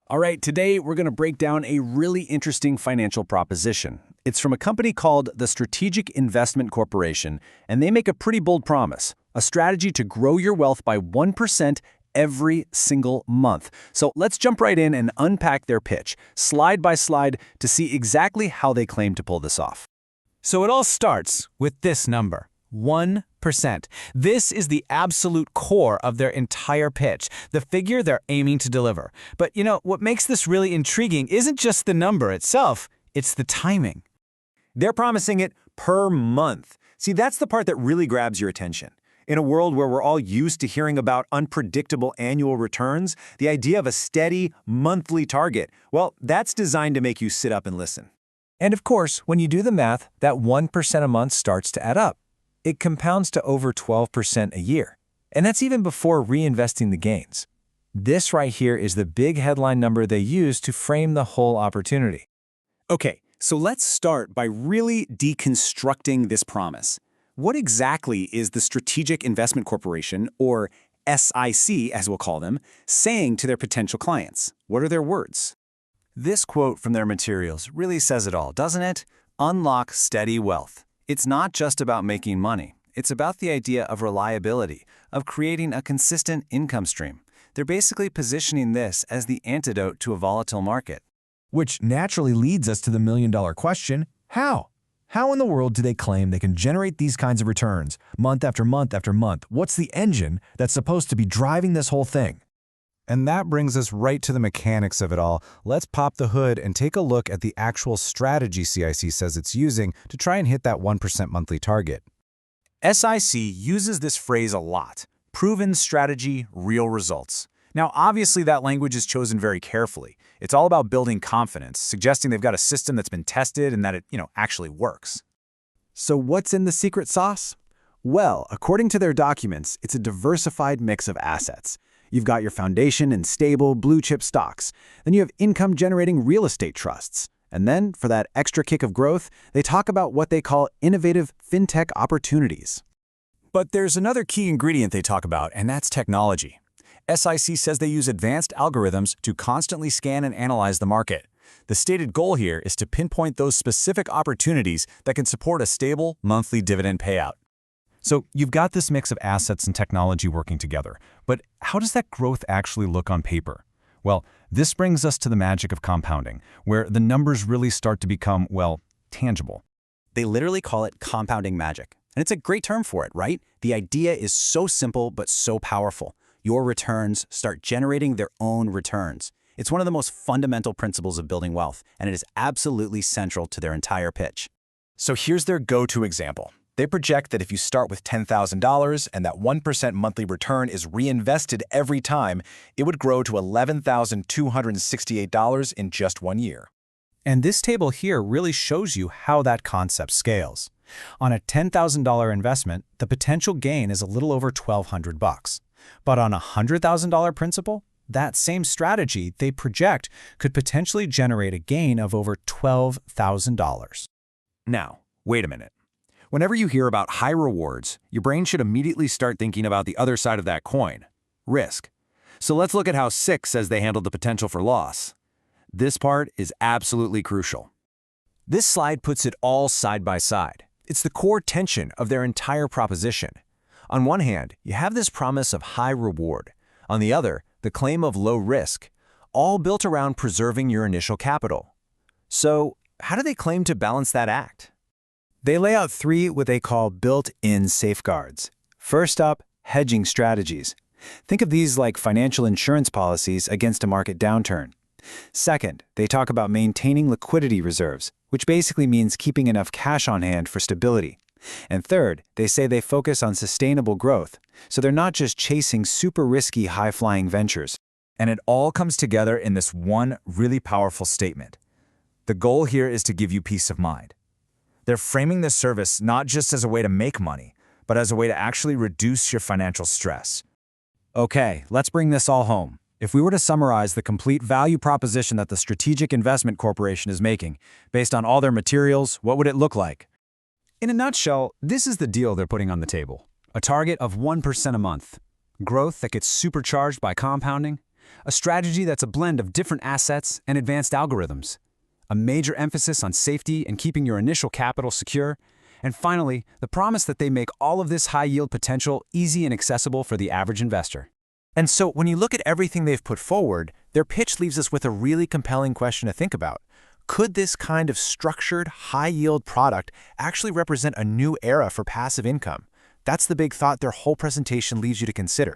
All right, today we're going to break down a really interesting financial proposition. It's from a company called the Strategic Investment Corporation, and they make a pretty bold promise, a strategy to grow your wealth by 1% every single month. So let's jump right in and unpack their pitch, slide by slide, to see exactly how they claim to pull this off. So it all starts with this number, 1%. This is the absolute core of their entire pitch, the figure they're aiming to deliver. But what makes this really intriguing isn't just the number itself, it's the timing. They're promising it per month. See, that's the part that really grabs your attention. In a world where we're all used to hearing about unpredictable annual returns, the idea of a steady, monthly target, well, that's designed to make you sit up and listen. And of course, when you do the math, that 1% a month starts to add up. It compounds to over 12% a year. And that's even before reinvesting the gains. This right here is the big headline number they use to frame the whole opportunity. Okay, so let's start by really deconstructing this promise. What exactly is the Strategic Investment Corporation, or SIC as we'll call them, saying to their potential clients? What are their words? This quote from their materials really says it all, doesn't it? Unlock steady wealth. It's not just about making money. It's about the idea of reliability, of creating a consistent income stream. They're basically positioning this as the antidote to a volatile market. Which naturally leads us to the million-dollar question, how? How in the world do they claim they can generate these kinds of returns month after month after month? What's the engine that's supposed to be driving this whole thing? And that brings us right to the mechanics of it all. Let's pop the hood and take a look at the actual strategy CIC says it's using to try and hit that 1% monthly target. SIC uses this phrase a lot. Proven strategy, real results. Now, obviously, that language is chosen very carefully. It's all about building confidence, suggesting they've got a system that's been tested and that it, actually works. So what's in the secret sauce? Well, according to their documents, it's a diversified mix of assets. You've got your foundation and stable blue-chip stocks. Then you have income-generating real estate trusts. And then, for that extra kick of growth, they talk about what they call innovative fintech opportunities. But there's another key ingredient they talk about, and that's technology. SIC says they use advanced algorithms to constantly scan and analyze the market. The stated goal here is to pinpoint those specific opportunities that can support a stable monthly dividend payout. So you've got this mix of assets and technology working together, but how does that growth actually look on paper? Well, this brings us to the magic of compounding, where the numbers really start to become, tangible. They literally call it compounding magic. And it's a great term for it, right? The idea is so simple but so powerful. Your returns start generating their own returns. It's one of the most fundamental principles of building wealth, and it is absolutely central to their entire pitch. So here's their go-to example. They project that if you start with $10,000 and that 1% monthly return is reinvested every time, it would grow to $11,268 in just 1 year. And this table here really shows you how that concept scales. On a $10,000 investment, the potential gain is a little over $1,200. But on a $100,000 principal, that same strategy they project could potentially generate a gain of over $12,000. Now, wait a minute. Whenever you hear about high rewards, your brain should immediately start thinking about the other side of that coin, risk. So let's look at how SIC says they handled the potential for loss. This part is absolutely crucial. This slide puts it all side by side. It's the core tension of their entire proposition. On one hand, you have this promise of high reward. On the other, the claim of low risk, all built around preserving your initial capital. So, how do they claim to balance that act? They lay out 3 what they call built-in safeguards. First up, hedging strategies. Think of these like financial insurance policies against a market downturn. Second, they talk about maintaining liquidity reserves, which basically means keeping enough cash on hand for stability. And third, they say they focus on sustainable growth, so they're not just chasing super risky high-flying ventures. And it all comes together in this one really powerful statement. The goal here is to give you peace of mind. They're framing this service not just as a way to make money, but as a way to actually reduce your financial stress. Okay, let's bring this all home. If we were to summarize the complete value proposition that the Strategic Investment Corporation is making, based on all their materials, what would it look like? In a nutshell, this is the deal they're putting on the table. A target of 1% a month, growth that gets supercharged by compounding, A strategy that's a blend of different assets and advanced algorithms. A major emphasis on safety and keeping your initial capital secure. And finally, the promise that they make all of this high-yield potential easy and accessible for the average investor. And so when you look at everything they've put forward, their pitch leaves us with a really compelling question to think about. Could this kind of structured, high-yield product actually represent a new era for passive income? That's the big thought their whole presentation leaves you to consider.